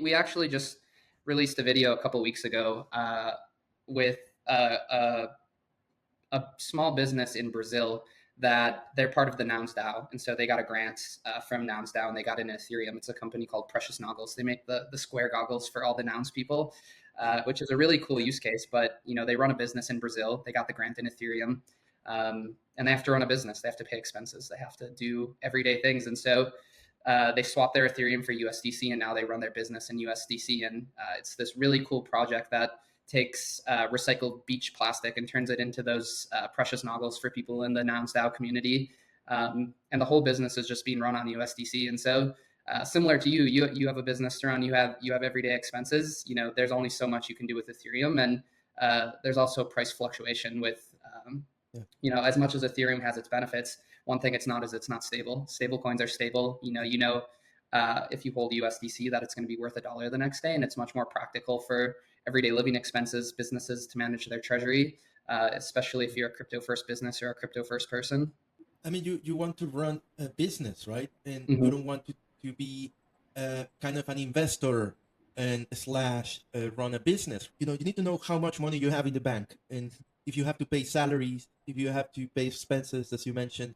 We actually just released a video a couple weeks ago with a small business in Brazil that they're part of the Nouns DAO. And so they got a grant from Nouns DAO and they got into Ethereum. It's a company called Precious Noggles. They make the square goggles for all the Nouns people, which is a really cool use case. But, they run a business in Brazil. They got the grant in Ethereum. And they have to run a business. They have to pay expenses. They have to do everyday things. And so they swapped their Ethereum for USDC, and now they run their business in USDC. And it's this really cool project that takes recycled beach plastic and turns it into those precious noggles for people in the Nouns DAO community. And the whole business is just being run on USDC. And so similar to you have a business to run, you have everyday expenses. There's only so much you can do with Ethereum. And there's also price fluctuation with, as much as Ethereum has its benefits, one thing it's not is it's not stable. Stablecoins are stable. If you hold USDC, that it's going to be worth $1 the next day. And it's much more practical for everyday living expenses, businesses to manage their treasury, especially if you're a crypto first business or a crypto first person. I mean, you want to run a business, right? And you don't want to be kind of an investor and slash run a business. You need to know how much money you have in the bank. And if you have to pay salaries, if you have to pay expenses, as you mentioned,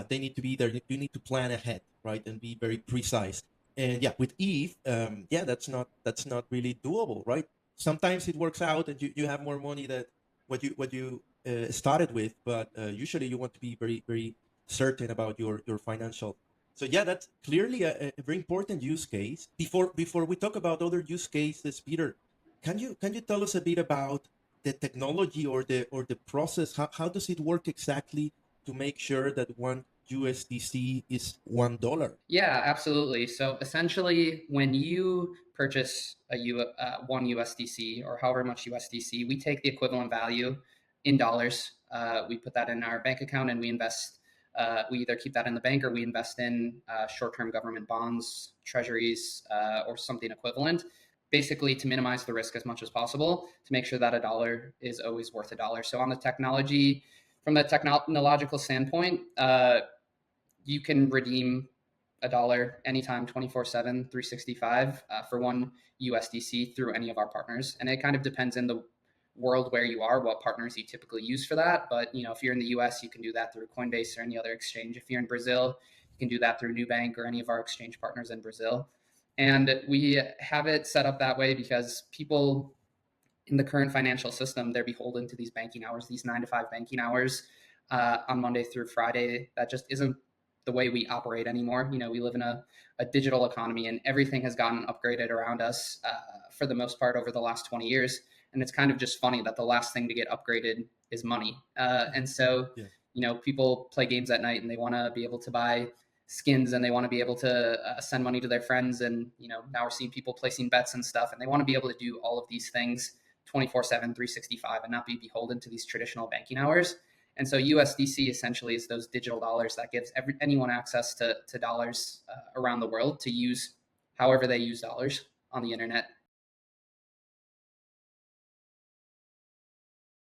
they need to be there. You need to plan ahead, right? And be very precise. And with ETH, that's not really doable, right? Sometimes it works out and you have more money than what you started with, but usually you want to be very, very certain about your financial. So that's clearly a very important use case. Before we talk about other use cases, Peter, can you tell us a bit about the technology or the process? How does it work exactly to make sure that one USDC is $1? Yeah, absolutely. So essentially, when you purchase one USDC or however much USDC, we take the equivalent value in dollars. We put that in our bank account and we invest. We either keep that in the bank or we invest in short-term government bonds, treasuries, or something equivalent, basically to minimize the risk as much as possible to make sure that $1 is always worth $1. So from the technological standpoint, you can redeem $1 anytime, 24/7, 365 for one USDC through any of our partners. And it kind of depends in the world where you are, what partners you typically use for that. But if you're in the US, you can do that through Coinbase or any other exchange. If you're in Brazil, you can do that through Nubank or any of our exchange partners in Brazil. And we have it set up that way because people in the current financial system, they're beholden to these banking hours, these 9 to 5 banking hours on Monday through Friday. That just isn't the way we operate anymore. We live in a digital economy and everything has gotten upgraded around us for the most part over the last 20 years. And it's kind of just funny that the last thing to get upgraded is money. And so, people play games at night and they want to be able to buy skins and they want to be able to send money to their friends. And, now we're seeing people placing bets and stuff, and they want to be able to do all of these things 24/7, 365 and not be beholden to these traditional banking hours. And so USDC essentially is those digital dollars that gives anyone access to dollars around the world to use however they use dollars on the internet.